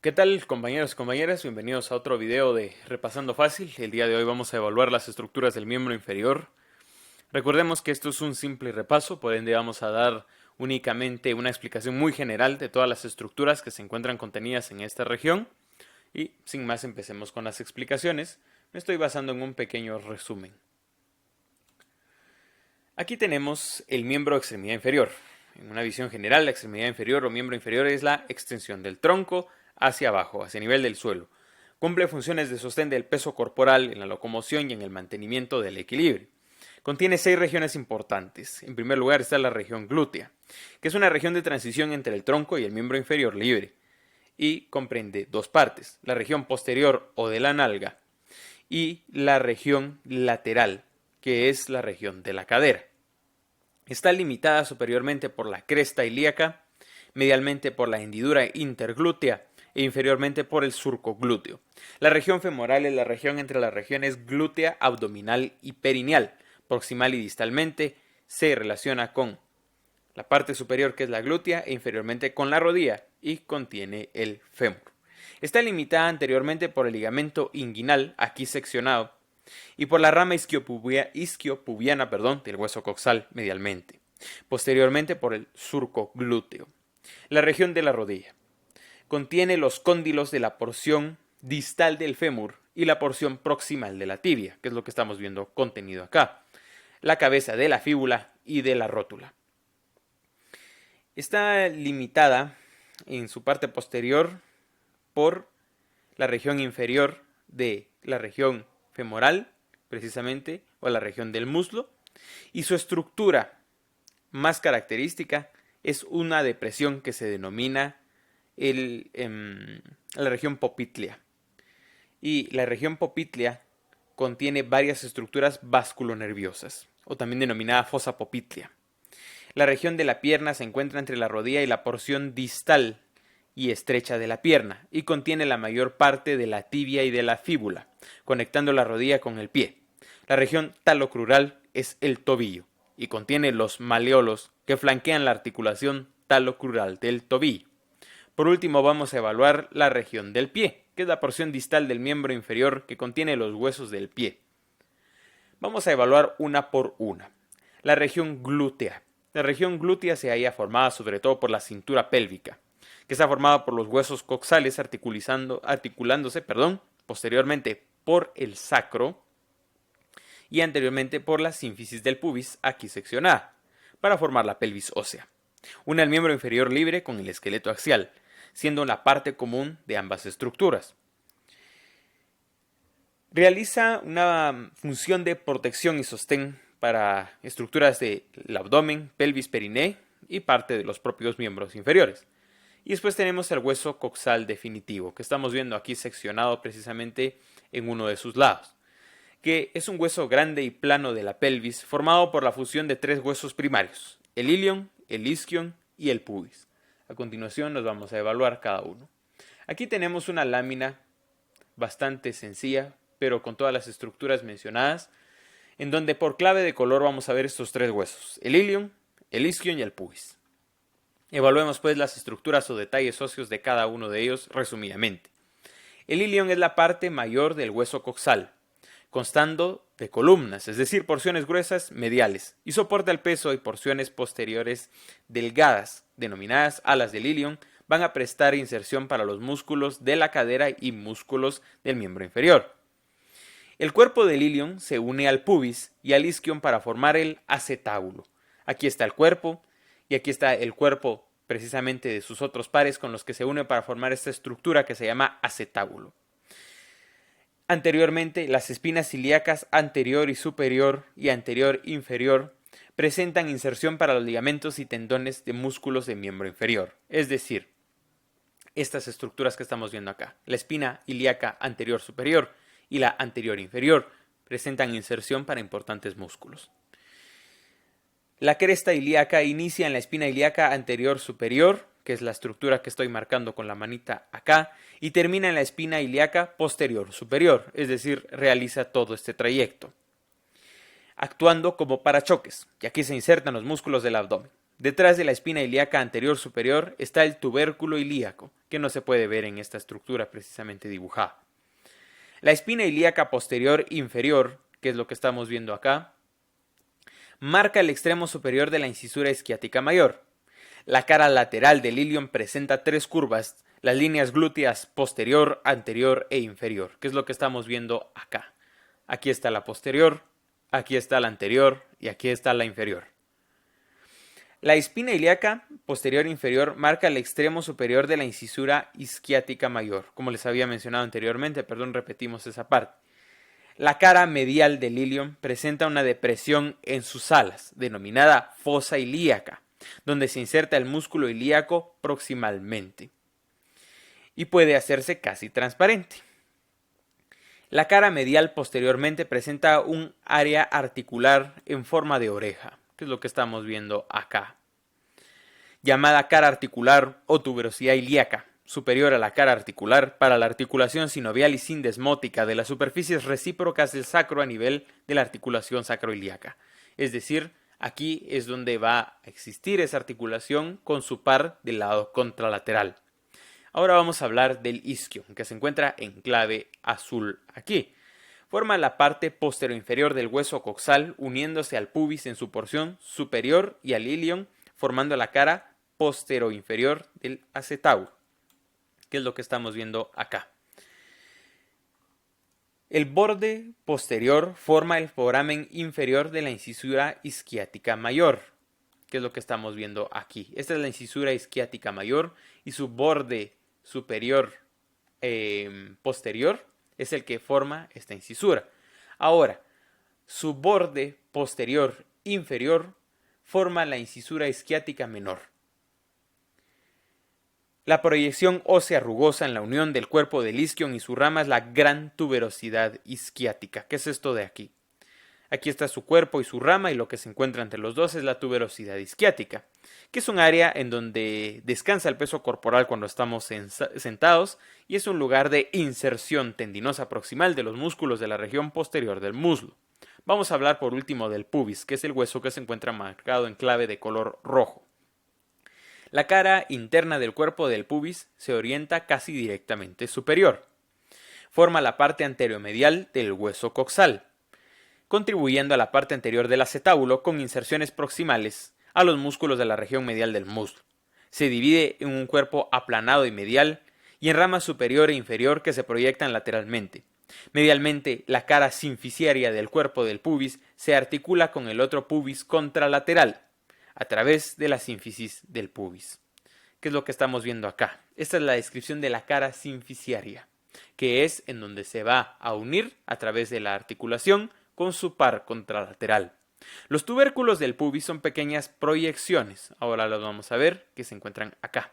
¿Qué tal, compañeros y compañeras? Bienvenidos a otro video de Repasando Fácil. El día de hoy vamos a evaluar las estructuras del miembro inferior. Recordemos que esto es un simple repaso, por ende vamos a dar únicamente una explicación muy general de todas las estructuras que se encuentran contenidas en esta región. Y sin más, empecemos con las explicaciones. Me estoy basando en un pequeño resumen. Aquí tenemos el miembro extremidad inferior. En una visión general, la extremidad inferior o miembro inferior es la extensión del tronco hacia abajo, hacia el nivel del suelo. Cumple funciones de sostén del peso corporal en la locomoción y en el mantenimiento del equilibrio. Contiene 6 regiones importantes. En primer lugar está la región glútea, que es una región de transición entre el tronco y el miembro inferior libre, y comprende dos partes, la región posterior o de la nalga y la región lateral, que es la región de la cadera. Está limitada superiormente por la cresta ilíaca, medialmente por la hendidura interglútea e inferiormente por el surco glúteo. La región femoral es la región entre las regiones glútea, abdominal y perineal. Proximal y distalmente se relaciona con la parte superior, que es la glútea, e inferiormente con la rodilla, y contiene el fémur. Está limitada anteriormente por el ligamento inguinal, aquí seccionado, y por la rama isquiopubiana del hueso coxal medialmente. Posteriormente por el surco glúteo. La región de la rodilla contiene los cóndilos de la porción distal del fémur y la porción proximal de la tibia, que es lo que estamos viendo contenido acá. La cabeza de la fíbula y de la rótula. Está limitada en su parte posterior por la región inferior de la región femoral, precisamente, o la región del muslo, y su estructura más característica es una depresión que se denomina la región popltea. Y la región popltea contiene varias estructuras vasculonerviosas, o también denominada fosa popltea. La región de la pierna se encuentra entre la rodilla y la porción distal y estrecha de la pierna, y contiene la mayor parte de la tibia y de la fíbula, conectando la rodilla con el pie. La región talocrural es el tobillo, y contiene los maleolos que flanquean la articulación talocrural del tobillo. Por último, vamos a evaluar la región del pie, que es la porción distal del miembro inferior que contiene los huesos del pie. Vamos a evaluar una por una. La región glútea. La región glútea se halla formada sobre todo por la cintura pélvica, que está formada por los huesos coxales articulándose posteriormente por el sacro y anteriormente por la sínfisis del pubis, aquí seccionada, para formar la pelvis ósea. Une el miembro inferior libre con el esqueleto axial, siendo la parte común de ambas estructuras. Realiza una función de protección y sostén para estructuras del abdomen, pelvis, periné y parte de los propios miembros inferiores. Y después tenemos el hueso coxal definitivo, que estamos viendo aquí seccionado precisamente en uno de sus lados, que es un hueso grande y plano de la pelvis formado por la fusión de 3 huesos primarios, el ilion, el isquion y el pubis. A continuación nos vamos a evaluar cada uno. Aquí tenemos una lámina bastante sencilla, pero con todas las estructuras mencionadas, en donde por clave de color vamos a ver estos 3 huesos, el ilion, el isquion y el pubis. Evaluemos pues las estructuras o detalles óseos de cada uno de ellos resumidamente. El ilion es la parte mayor del hueso coxal, constando de columnas, es decir, porciones gruesas mediales, y soporta el peso, y porciones posteriores delgadas, denominadas alas del ilion, van a prestar inserción para los músculos de la cadera y músculos del miembro inferior. El cuerpo del ilion se une al pubis y al isquion para formar el acetábulo. Aquí está el cuerpo, y aquí está el cuerpo precisamente de sus otros pares con los que se une para formar esta estructura que se llama acetábulo. Anteriormente, las espinas ilíacas anterior y superior y anterior inferior presentan inserción para los ligamentos y tendones de músculos del miembro inferior. Es decir, estas estructuras que estamos viendo acá, la espina ilíaca anterior superior y la anterior inferior, presentan inserción para importantes músculos. La cresta ilíaca inicia en la espina ilíaca anterior superior, que es la estructura que estoy marcando con la manita acá, y termina en la espina ilíaca posterior superior, es decir, realiza todo este trayecto, actuando como parachoques, y aquí se insertan los músculos del abdomen. Detrás de la espina ilíaca anterior superior está el tubérculo ilíaco, que no se puede ver en esta estructura precisamente dibujada. La espina ilíaca posterior inferior, que es lo que estamos viendo acá, marca el extremo superior de la incisura isquiática mayor. La cara lateral del ilion presenta tres curvas, las líneas glúteas posterior, anterior e inferior, que es lo que estamos viendo acá. Aquí está la posterior, aquí está la anterior y aquí está la inferior. La espina ilíaca posterior inferior marca el extremo superior de la incisura isquiática mayor. Como les había mencionado anteriormente, repetimos esa parte. La cara medial del ilion presenta una depresión en sus alas, denominada fosa ilíaca, donde se inserta el músculo ilíaco proximalmente y puede hacerse casi transparente. La cara medial posteriormente presenta un área articular en forma de oreja, que es lo que estamos viendo acá, llamada cara articular o tuberosidad ilíaca, superior a la cara articular para la articulación sinovial y sindesmótica de las superficies recíprocas del sacro a nivel de la articulación sacroilíaca. Es decir, aquí es donde va a existir esa articulación con su par del lado contralateral. Ahora vamos a hablar del isquion, que se encuentra en clave azul aquí. Forma la parte posterior-inferior del hueso coxal uniéndose al pubis en su porción superior y al ilion, formando la cara posterior-inferior del acetábulo, que es lo que estamos viendo acá. El borde posterior forma el foramen inferior de la incisura isquiática mayor, que es lo que estamos viendo aquí. Esta es la incisura isquiática mayor y su borde superior posterior es el que forma esta incisura. Ahora, su borde posterior inferior forma la incisura isquiática menor. La proyección ósea rugosa en la unión del cuerpo del isquion y su rama es la gran tuberosidad isquiática. ¿Qué es esto de aquí? Aquí está su cuerpo y su rama y lo que se encuentra entre los dos es la tuberosidad isquiática, que es un área en donde descansa el peso corporal cuando estamos sentados y es un lugar de inserción tendinosa proximal de los músculos de la región posterior del muslo. Vamos a hablar por último del pubis, que es el hueso que se encuentra marcado en clave de color rojo. La cara interna del cuerpo del pubis se orienta casi directamente superior. Forma la parte anteromedial del hueso coxal, contribuyendo a la parte anterior del acetábulo con inserciones proximales a los músculos de la región medial del muslo. Se divide en un cuerpo aplanado y medial y en ramas superior e inferior que se proyectan lateralmente. Medialmente, la cara sinficiaria del cuerpo del pubis se articula con el otro pubis contralateral a través de la sínfisis del pubis. ¿Qué es lo que estamos viendo acá? Esta es la descripción de la cara sinficiaria, que es en donde se va a unir a través de la articulación con su par contralateral. Los tubérculos del pubis son pequeñas proyecciones, ahora los vamos a ver, que se encuentran acá,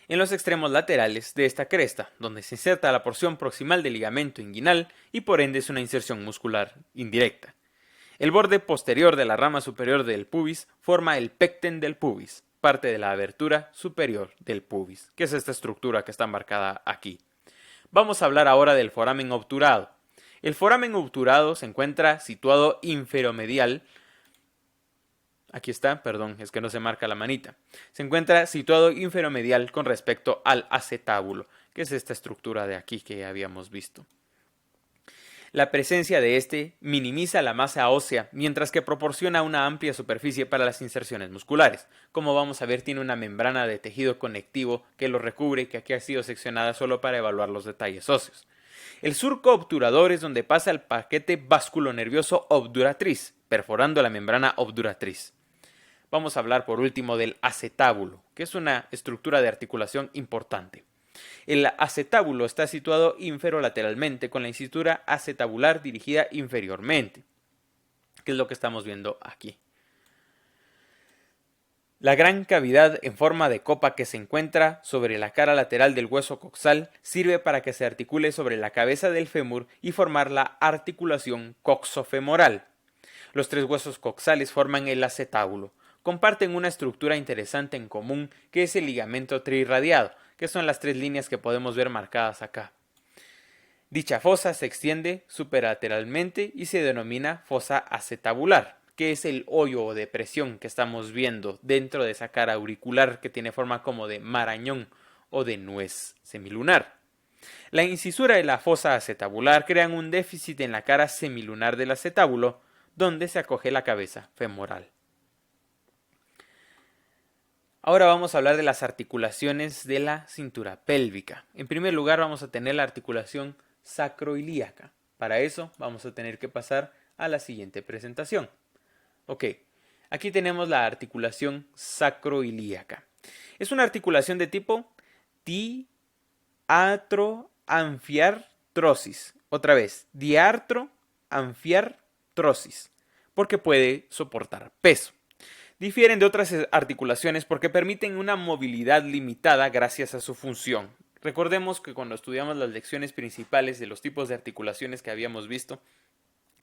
en los extremos laterales de esta cresta, donde se inserta la porción proximal del ligamento inguinal y por ende es una inserción muscular indirecta. El borde posterior de la rama superior del pubis forma el pecten del pubis, parte de la abertura superior del pubis, que es esta estructura que está marcada aquí. Vamos a hablar ahora del foramen obturado. El foramen obturado se encuentra situado inferomedial. Aquí está, perdón, es que no se marca la manita. Se encuentra situado inferomedial con respecto al acetábulo, que es esta estructura de aquí que habíamos visto. La presencia de este minimiza la masa ósea, mientras que proporciona una amplia superficie para las inserciones musculares. Como vamos a ver, tiene una membrana de tejido conectivo que lo recubre y que aquí ha sido seccionada solo para evaluar los detalles óseos. El surco obturador es donde pasa el paquete vasculonervioso obduratriz, perforando la membrana obduratriz. Vamos a hablar por último del acetábulo, que es una estructura de articulación importante. El acetábulo está situado inferolateralmente con la incisura acetabular dirigida inferiormente, que es lo que estamos viendo aquí. La gran cavidad en forma de copa que se encuentra sobre la cara lateral del hueso coxal sirve para que se articule sobre la cabeza del fémur y formar la articulación coxofemoral. Los tres huesos coxales forman el acetábulo. Comparten una estructura interesante en común que es el ligamento trirradiado, que son las tres líneas que podemos ver marcadas acá. Dicha fosa se extiende superlateralmente y se denomina fosa acetabular, que es el hoyo o depresión que estamos viendo dentro de esa cara auricular que tiene forma como de marañón o de nuez semilunar. La incisura y la fosa acetabular crean un déficit en la cara semilunar del acetábulo, donde se acoge la cabeza femoral. Ahora vamos a hablar de las articulaciones de la cintura pélvica. En primer lugar vamos a tener la articulación sacroilíaca. Para eso vamos a tener que pasar a la siguiente presentación. Ok, aquí tenemos la articulación sacroilíaca. Es una articulación de tipo diartroanfiartrosis. Otra vez, diartroanfiartrosis, porque puede soportar peso. Difieren de otras articulaciones porque permiten una movilidad limitada gracias a su función. Recordemos que cuando estudiamos las lecciones principales de los tipos de articulaciones que habíamos visto,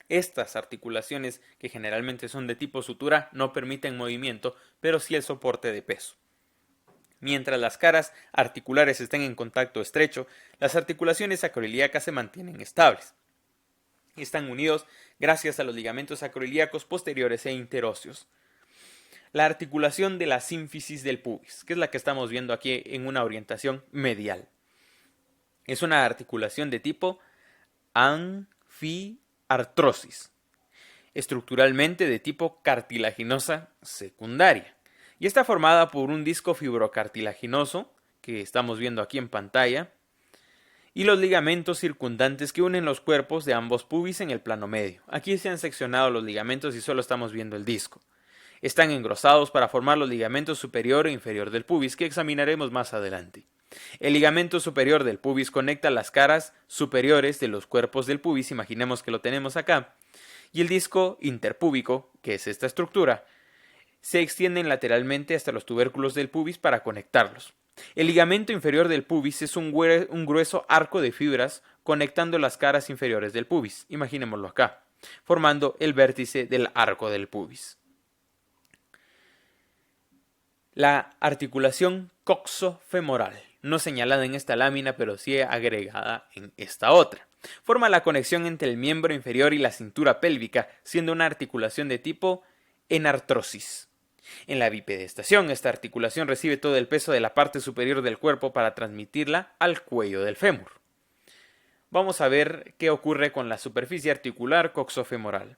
estas articulaciones, que generalmente son de tipo sutura, no permiten movimiento, pero sí el soporte de peso. Mientras las caras articulares estén en contacto estrecho, las articulaciones sacroiliacas se mantienen estables. Están unidos gracias a los ligamentos sacroiliacos posteriores e interóseos. La articulación de la sínfisis del pubis, que es la que estamos viendo aquí en una orientación medial. Es una articulación de tipo anfiartrosis, estructuralmente de tipo cartilaginosa secundaria, y está formada por un disco fibrocartilaginoso, que estamos viendo aquí en pantalla, y los ligamentos circundantes que unen los cuerpos de ambos pubis en el plano medio. Aquí se han seccionado los ligamentos y solo estamos viendo el disco. Están engrosados para formar los ligamentos superior e inferior del pubis, que examinaremos más adelante. El ligamento superior del pubis conecta las caras superiores de los cuerpos del pubis, imaginemos que lo tenemos acá, y el disco interpúbico, que es esta estructura, se extienden lateralmente hasta los tubérculos del pubis para conectarlos. El ligamento inferior del pubis es un grueso arco de fibras conectando las caras inferiores del pubis, imaginémoslo acá, formando el vértice del arco del pubis. La articulación coxofemoral, no señalada en esta lámina, pero sí agregada en esta otra, forma la conexión entre el miembro inferior y la cintura pélvica, siendo una articulación de tipo enartrosis. En la bipedestación, esta articulación recibe todo el peso de la parte superior del cuerpo para transmitirla al cuello del fémur. Vamos a ver qué ocurre con la superficie articular coxofemoral.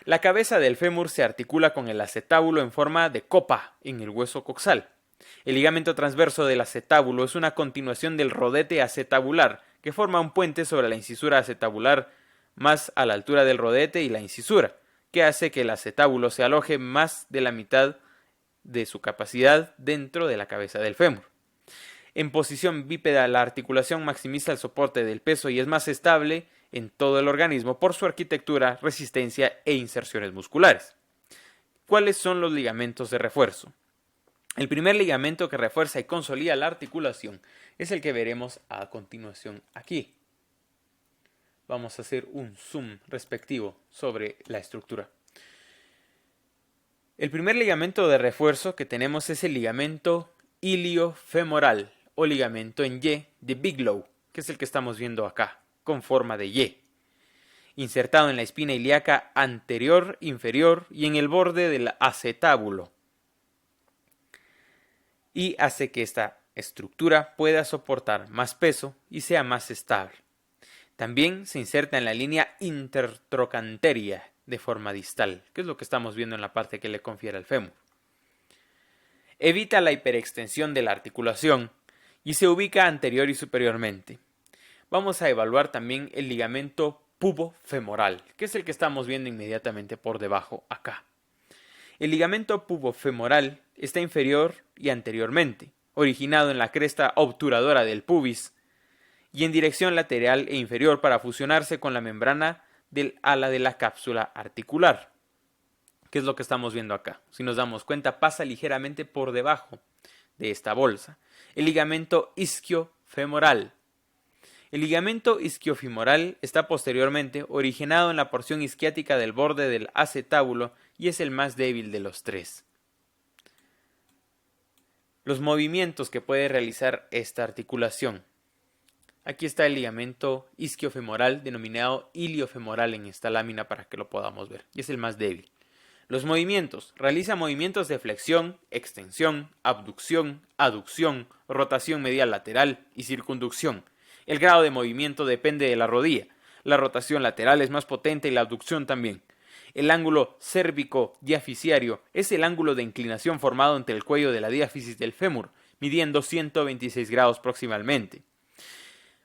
La cabeza del fémur se articula con el acetábulo en forma de copa en el hueso coxal. El ligamento transverso del acetábulo es una continuación del rodete acetabular, que forma un puente sobre la incisura acetabular más a la altura del rodete y la incisura, que hace que el acetábulo se aloje más de la mitad de su capacidad dentro de la cabeza del fémur. En posición bípeda, la articulación maximiza el soporte del peso y es más estable en todo el organismo por su arquitectura, resistencia e inserciones musculares. ¿Cuáles son los ligamentos de refuerzo? El primer ligamento que refuerza y consolida la articulación es el que veremos a continuación aquí. Vamos a hacer un zoom respectivo sobre la estructura. El primer ligamento de refuerzo que tenemos es el ligamento iliofemoral o ligamento en Y de Bigelow, que es el que estamos viendo acá, con forma de Y, insertado en la espina ilíaca anterior, inferior y en el borde del acetábulo, y hace que esta estructura pueda soportar más peso y sea más estable. También se inserta en la línea intertrocanteria de forma distal, que es lo que estamos viendo en la parte que le confiere al fémur. Evita la hiperextensión de la articulación y se ubica anterior y superiormente. Vamos a evaluar también el ligamento pubofemoral, que es el que estamos viendo inmediatamente por debajo acá. El ligamento pubofemoral está inferior y anteriormente, originado en la cresta obturadora del pubis y en dirección lateral e inferior para fusionarse con la membrana del ala de la cápsula articular, que es lo que estamos viendo acá. Si nos damos cuenta, pasa ligeramente por debajo de esta bolsa. El ligamento isquiofemoral. El ligamento isquiofemoral está posteriormente originado en la porción isquiática del borde del acetábulo y es el más débil de los tres. Los movimientos que puede realizar esta articulación. Aquí está el ligamento isquiofemoral denominado iliofemoral en esta lámina para que lo podamos ver y es el más débil. Los movimientos. Realiza movimientos de flexión, extensión, abducción, aducción, rotación medial lateral y circunducción. El grado de movimiento depende de la rodilla. La rotación lateral es más potente y la abducción también. El ángulo cérvico-diaficiario es el ángulo de inclinación formado entre el cuello de la diáfisis del fémur, midiendo 126 grados proximalmente.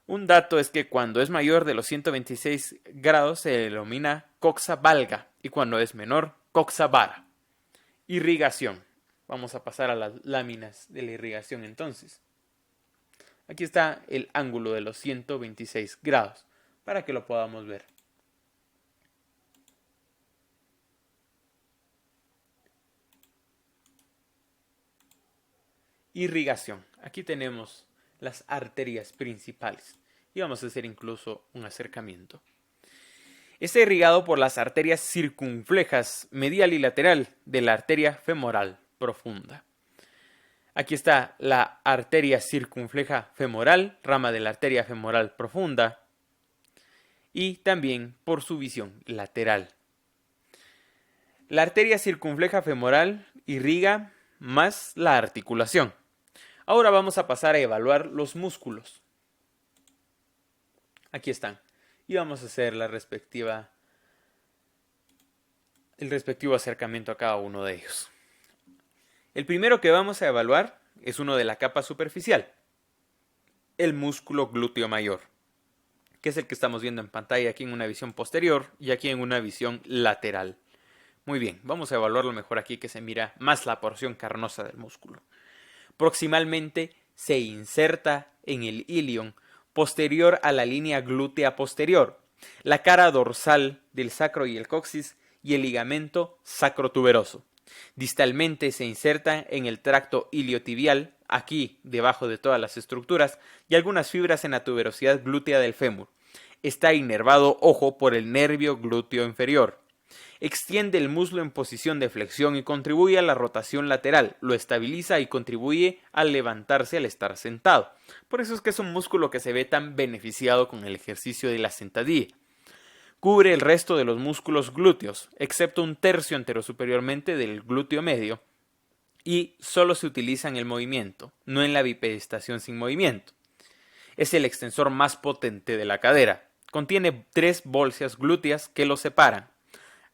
Un dato es que cuando es mayor de los 126 grados se denomina coxa valga y cuando es menor, coxa vara. Irrigación. Vamos a pasar a las láminas de la irrigación entonces. Aquí está el ángulo de los 126 grados para que lo podamos ver. Irrigación. Aquí tenemos las arterias principales y vamos a hacer incluso un acercamiento. Está irrigado por las arterias circunflejas medial y lateral de la arteria femoral profunda. Aquí está la arteria circunfleja femoral, rama de la arteria femoral profunda, y también por su visión lateral. La arteria circunfleja femoral irriga más la articulación. Ahora vamos a pasar a evaluar los músculos. Aquí están. Y vamos a hacer el respectivo acercamiento a cada uno de ellos. El primero que vamos a evaluar es uno de la capa superficial, el músculo glúteo mayor, que es el que estamos viendo en pantalla aquí en una visión posterior y aquí en una visión lateral. Muy bien, vamos a evaluarlo mejor aquí que se mira más la porción carnosa del músculo. Proximalmente se inserta en el ilion posterior a la línea glútea posterior, la cara dorsal del sacro y el coxis y el ligamento sacrotuberoso. Distalmente se inserta en el tracto iliotibial, aquí debajo de todas las estructuras, y algunas fibras en la tuberosidad glútea del fémur. Está inervado, ojo, por el nervio glúteo inferior. Extiende el muslo en posición de flexión y contribuye a la rotación lateral, lo estabiliza y contribuye al levantarse al estar sentado. Por eso es que es un músculo que se ve tan beneficiado con el ejercicio de la sentadilla. Cubre el resto de los músculos glúteos, excepto un tercio anterosuperiormente del glúteo medio, y solo se utiliza en el movimiento, no en la bipedestación sin movimiento. Es el extensor más potente de la cadera. Contiene 3 bolsas glúteas que lo separan.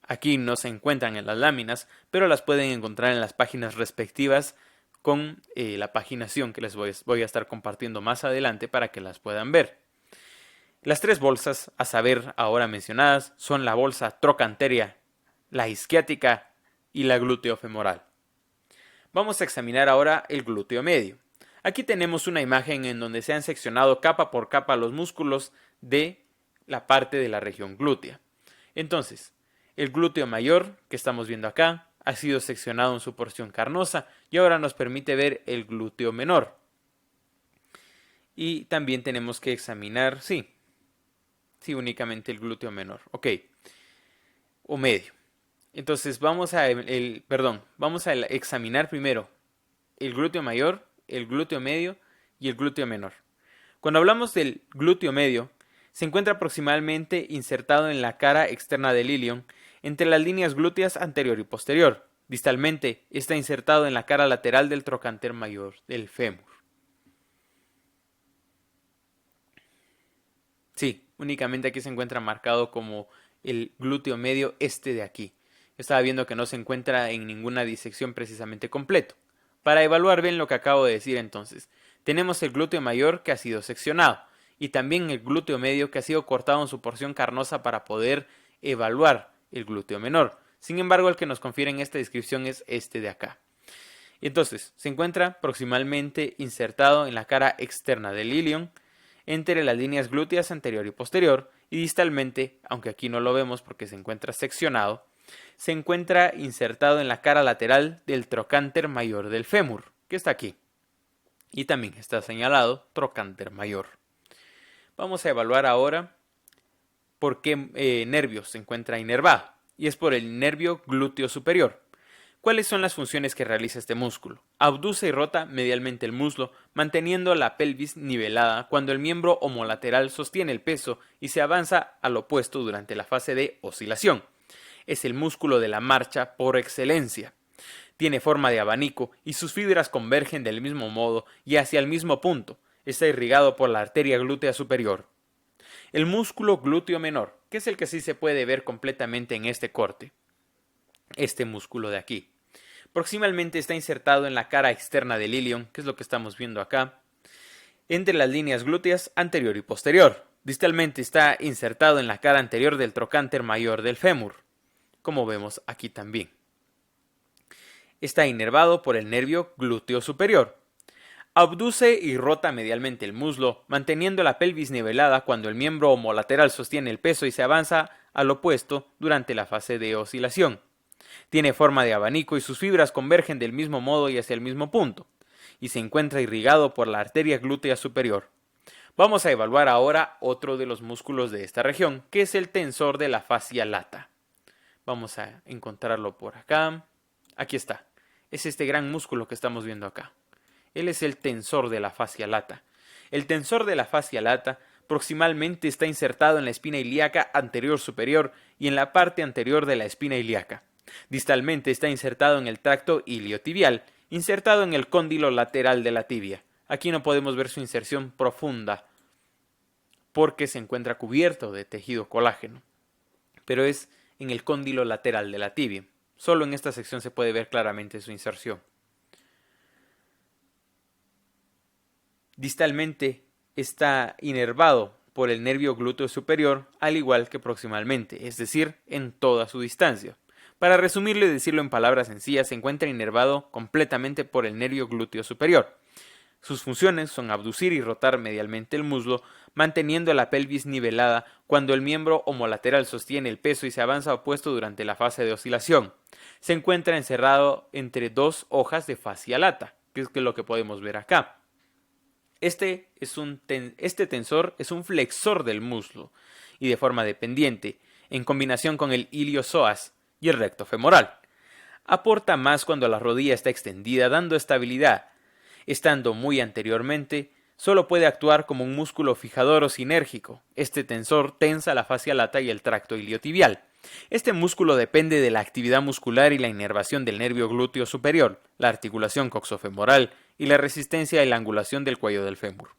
Aquí no se encuentran en las láminas, pero las pueden encontrar en las páginas respectivas con la paginación que les voy a estar compartiendo más adelante para que las puedan ver. Las 3 bolsas, a saber ahora mencionadas, son la bolsa trocanteria, la isquiática y la glúteo femoral. Vamos a examinar ahora el glúteo medio. Aquí tenemos una imagen en donde se han seccionado capa por capa los músculos de la parte de la región glútea. Entonces, el glúteo mayor, que estamos viendo acá, ha sido seccionado en su porción carnosa y ahora nos permite ver el glúteo menor. Y también tenemos que examinar, sí, únicamente el glúteo menor, ok, o medio. Entonces vamos a examinar primero el glúteo mayor, el glúteo medio y el glúteo menor. Cuando hablamos del glúteo medio, se encuentra aproximadamente insertado en la cara externa del ilion, entre las líneas glúteas anterior y posterior. Distalmente está insertado en la cara lateral del trocánter mayor del fémur. Sí, únicamente aquí se encuentra marcado como el glúteo medio de aquí. Estaba viendo que no se encuentra en ninguna disección precisamente completo. Para evaluar bien lo que acabo de decir entonces, tenemos el glúteo mayor que ha sido seccionado y también el glúteo medio que ha sido cortado en su porción carnosa para poder evaluar el glúteo menor. Sin embargo, el que nos confiere en esta descripción es este de acá. Y entonces, se encuentra proximalmente insertado en la cara externa del ilion, entre las líneas glúteas anterior y posterior, y distalmente, aunque aquí no lo vemos porque se encuentra seccionado, se encuentra insertado en la cara lateral del trocánter mayor del fémur, que está aquí. Y también está señalado trocánter mayor. Vamos a evaluar ahora por qué nervio se encuentra inervado, y es por el nervio glúteo superior. ¿Cuáles son las funciones que realiza este músculo? Abduce y rota medialmente el muslo, manteniendo la pelvis nivelada cuando el miembro homolateral sostiene el peso y se avanza al opuesto durante la fase de oscilación. Es el músculo de la marcha por excelencia. Tiene forma de abanico y sus fibras convergen del mismo modo y hacia el mismo punto. Está irrigado por la arteria glútea superior. El músculo glúteo menor, que es el que sí se puede ver completamente en este corte. Este músculo de aquí. Proximalmente está insertado en la cara externa del ilion, que es lo que estamos viendo acá, entre las líneas glúteas anterior y posterior. Distalmente está insertado en la cara anterior del trocánter mayor del fémur, como vemos aquí también. Está inervado por el nervio glúteo superior. Abduce y rota medialmente el muslo, manteniendo la pelvis nivelada cuando el miembro homolateral sostiene el peso y se avanza al opuesto durante la fase de oscilación. Tiene forma de abanico y sus fibras convergen del mismo modo y hacia el mismo punto, y se encuentra irrigado por la arteria glútea superior. Vamos a evaluar ahora otro de los músculos de esta región, que es el tensor de la fascia lata. Vamos a encontrarlo por acá. Aquí está. Es este gran músculo que estamos viendo acá. Él es el tensor de la fascia lata. El tensor de la fascia lata proximalmente está insertado en la espina ilíaca anterior superior y en la parte anterior de la espina ilíaca. Distalmente está insertado en el tracto iliotibial, insertado en el cóndilo lateral de la tibia. Aquí no podemos ver su inserción profunda porque se encuentra cubierto de tejido colágeno, pero es en el cóndilo lateral de la tibia. Solo en esta sección se puede ver claramente su inserción. Distalmente está inervado por el nervio glúteo superior, al igual que proximalmente, es decir, en toda su distancia. Para resumirlo y decirlo en palabras sencillas, se encuentra inervado completamente por el nervio glúteo superior. Sus funciones son abducir y rotar medialmente el muslo, manteniendo la pelvis nivelada cuando el miembro homolateral sostiene el peso y se avanza opuesto durante la fase de oscilación. Se encuentra encerrado entre dos hojas de fascia lata, que es lo que podemos ver acá. Este tensor es un flexor del muslo y de forma dependiente, en combinación con el iliosoas y el recto femoral. Aporta más cuando la rodilla está extendida, dando estabilidad. Estando muy anteriormente, solo puede actuar como un músculo fijador o sinérgico. Este tensor tensa la fascia lata y el tracto iliotibial. Este músculo depende de la actividad muscular y la inervación del nervio glúteo superior, la articulación coxofemoral y la resistencia y la angulación del cuello del fémur.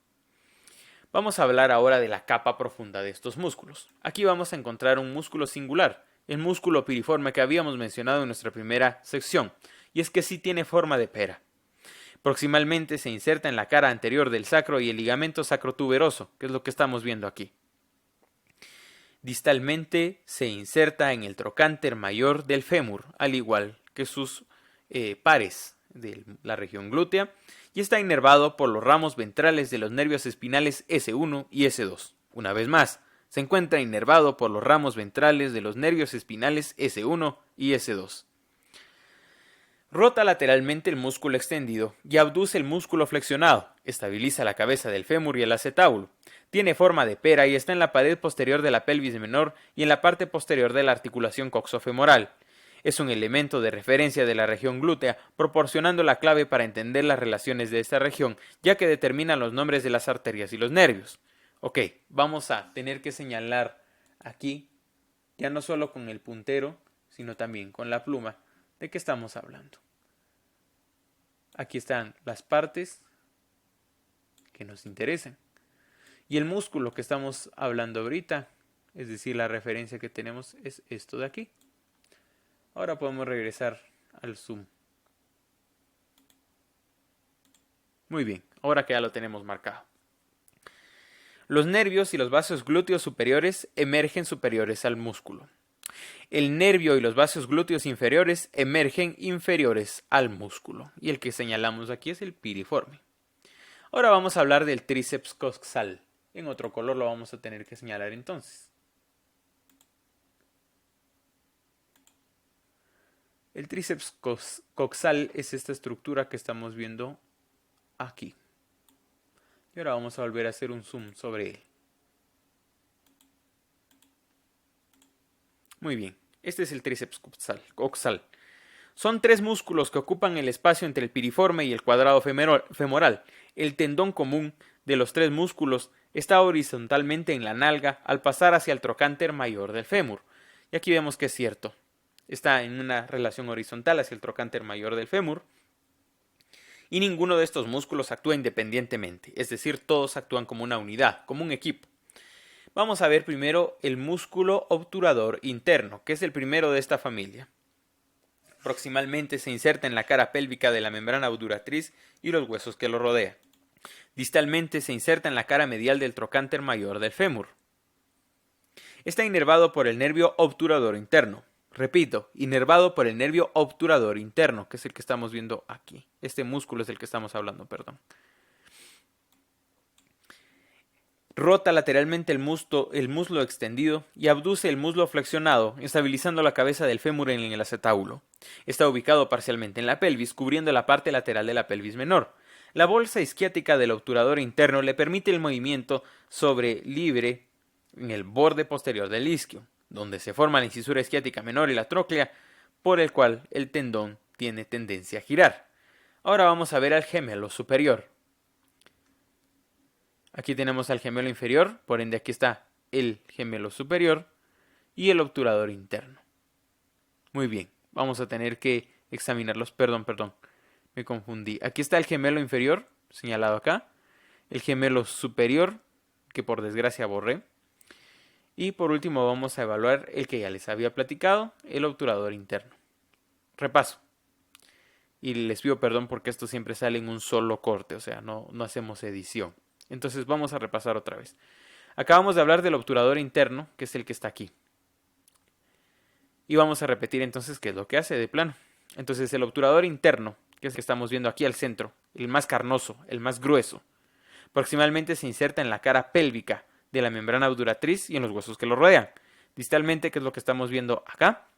Vamos a hablar ahora de la capa profunda de estos músculos. Aquí vamos a encontrar un músculo singular, el músculo piriforme que habíamos mencionado en nuestra primera sección, y es que sí tiene forma de pera. Proximalmente se inserta en la cara anterior del sacro y el ligamento sacrotuberoso, que es lo que estamos viendo aquí. Distalmente se inserta en el trocánter mayor del fémur, al igual que sus pares de la región glútea, y está inervado por los ramos ventrales de los nervios espinales S1 y S2. Una vez más, se encuentra inervado por los ramos ventrales de los nervios espinales S1 y S2. Rota lateralmente el músculo extendido y abduce el músculo flexionado. Estabiliza la cabeza del fémur y el acetábulo. Tiene forma de pera y está en la pared posterior de la pelvis menor y en la parte posterior de la articulación coxofemoral. Es un elemento de referencia de la región glútea, proporcionando la clave para entender las relaciones de esta región, ya que determina los nombres de las arterias y los nervios. Ok, vamos a tener que señalar aquí, ya no solo con el puntero, sino también con la pluma, ¿de qué estamos hablando? Aquí están las partes que nos interesan. Y el músculo que estamos hablando ahorita, es decir, la referencia que tenemos es esto de aquí. Ahora podemos regresar al zoom. Muy bien, ahora que ya lo tenemos marcado. Los nervios y los vasos glúteos superiores emergen superiores al músculo. El nervio y los vasos glúteos inferiores emergen inferiores al músculo. Y el que señalamos aquí es el piriforme. Ahora vamos a hablar del tríceps coxal. En otro color lo vamos a tener que señalar entonces. El tríceps coxal es esta estructura que estamos viendo aquí. Y ahora vamos a volver a hacer un zoom sobre él. Muy bien, este es el tríceps coxal. Son tres músculos que ocupan el espacio entre el piriforme y el cuadrado femoral. El tendón común de los tres músculos está horizontalmente en la nalga al pasar hacia el trocánter mayor del fémur. Y aquí vemos que es cierto. está en una relación horizontal hacia el trocánter mayor del fémur. Y ninguno de estos músculos actúa independientemente, es decir, todos actúan como una unidad, como un equipo. Vamos a ver primero el músculo obturador interno, que es el primero de esta familia. Proximalmente se inserta en la cara pélvica de la membrana obturatriz y los huesos que lo rodean. Distalmente se inserta en la cara medial del trocánter mayor del fémur. Está inervado por el nervio obturador interno. Repito, inervado por el nervio obturador interno, que es el que estamos viendo aquí. Este músculo es el que estamos hablando, perdón. Rota lateralmente el muslo extendido y abduce el muslo flexionado, estabilizando la cabeza del fémur en el acetábulo. Está ubicado parcialmente en la pelvis, cubriendo la parte lateral de la pelvis menor. La bolsa isquiática del obturador interno le permite el movimiento sobre libre en el borde posterior del isquio, donde se forma la incisura isquiática menor y la tróclea, por el cual el tendón tiene tendencia a girar. Ahora vamos a ver al gemelo superior. Aquí tenemos al gemelo inferior, por ende aquí está el gemelo superior y el obturador interno. Muy bien, vamos a tener que examinarlos. Perdón, me confundí. Aquí está el gemelo inferior, señalado acá. El gemelo superior, que por desgracia borré. Y por último vamos a evaluar el que ya les había platicado, el obturador interno. Repaso. Y les pido perdón porque esto siempre sale en un solo corte, o sea, no hacemos edición. Entonces vamos a repasar otra vez. Acabamos de hablar del obturador interno, que es el que está aquí. Y vamos a repetir entonces qué es lo que hace de plano. Entonces el obturador interno, que es el que estamos viendo aquí al centro, el más carnoso, el más grueso, proximalmente se inserta en la cara pélvica de la membrana obturatriz y en los huesos que lo rodean. Distalmente, que es lo que estamos viendo acá,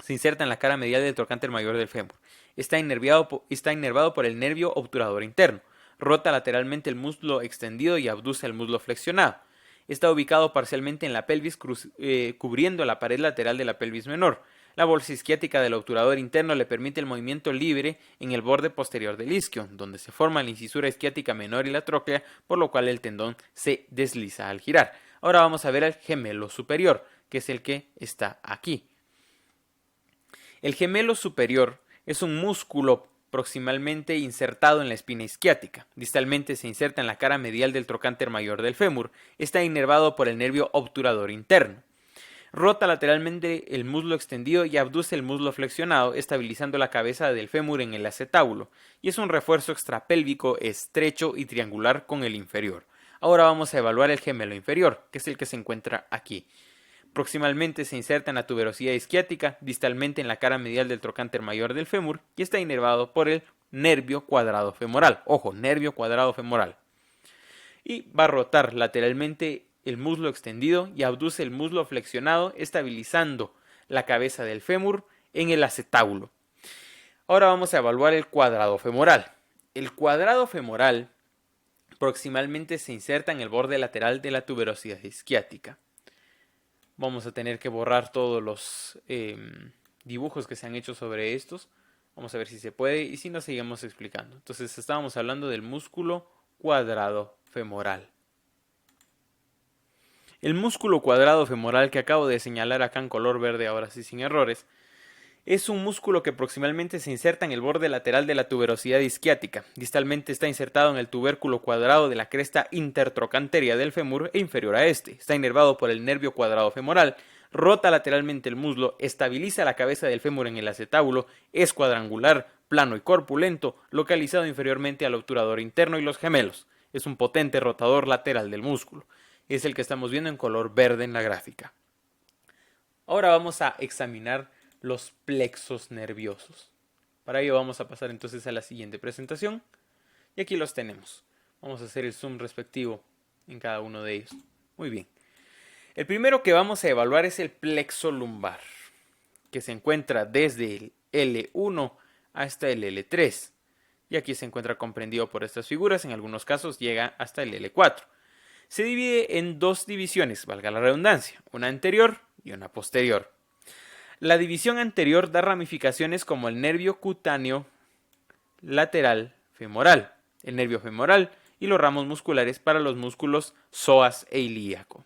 se inserta en la cara medial del trocánter mayor del fémur. Está inervado por el nervio obturador interno. Rota lateralmente el muslo extendido y abduce el muslo flexionado. Está ubicado parcialmente en la pelvis, cubriendo la pared lateral de la pelvis menor. La bolsa isquiática del obturador interno le permite el movimiento libre en el borde posterior del isquio, donde se forma la incisura isquiática menor y la tróclea, por lo cual el tendón se desliza al girar. Ahora vamos a ver al gemelo superior, que es el que está aquí. El gemelo superior es un músculo proximalmente insertado en la espina isquiática. Distalmente se inserta en la cara medial del trocánter mayor del fémur. Está inervado por el nervio obturador interno. Rota lateralmente el muslo extendido y abduce el muslo flexionado, estabilizando la cabeza del fémur en el acetábulo. Y es un refuerzo extrapélvico estrecho y triangular con el inferior. Ahora vamos a evaluar el gemelo inferior, que es el que se encuentra aquí. Proximalmente se inserta en la tuberosidad isquiática, distalmente en la cara medial del trocánter mayor del fémur y está inervado por el nervio cuadrado femoral. Ojo, nervio cuadrado femoral. Y va a rotar lateralmente el muslo extendido y abduce el muslo flexionado, estabilizando la cabeza del fémur en el acetábulo. Ahora vamos a evaluar el cuadrado femoral. El cuadrado femoral proximalmente se inserta en el borde lateral de la tuberosidad isquiática. Vamos a tener que borrar todos los dibujos que se han hecho sobre estos. Vamos a ver si se puede y si no, seguimos explicando. Entonces estábamos hablando del músculo cuadrado femoral. El músculo cuadrado femoral que acabo de señalar acá en color verde, ahora sí sin errores, es un músculo que proximalmente se inserta en el borde lateral de la tuberosidad isquiática. Distalmente está insertado en el tubérculo cuadrado de la cresta intertrocanteria del fémur e inferior a este. Está inervado por el nervio cuadrado femoral. Rota lateralmente el muslo, estabiliza la cabeza del fémur en el acetábulo, es cuadrangular, plano y corpulento, localizado inferiormente al obturador interno y los gemelos. Es un potente rotador lateral del músculo. Es el que estamos viendo en color verde en la gráfica. Ahora vamos a examinar los plexos nerviosos. Para ello vamos a pasar entonces a la siguiente presentación. Y aquí los tenemos. Vamos a hacer el zoom respectivo en cada uno de ellos. Muy bien. El primero que vamos a evaluar es el plexo lumbar, que se encuentra desde el L1 hasta el L3. Y aquí se encuentra comprendido por estas figuras. En algunos casos llega hasta el L4. Se divide en dos divisiones, valga la redundancia, una anterior y una posterior. La división anterior da ramificaciones como el nervio cutáneo lateral femoral, el nervio femoral y los ramos musculares para los músculos psoas e ilíaco.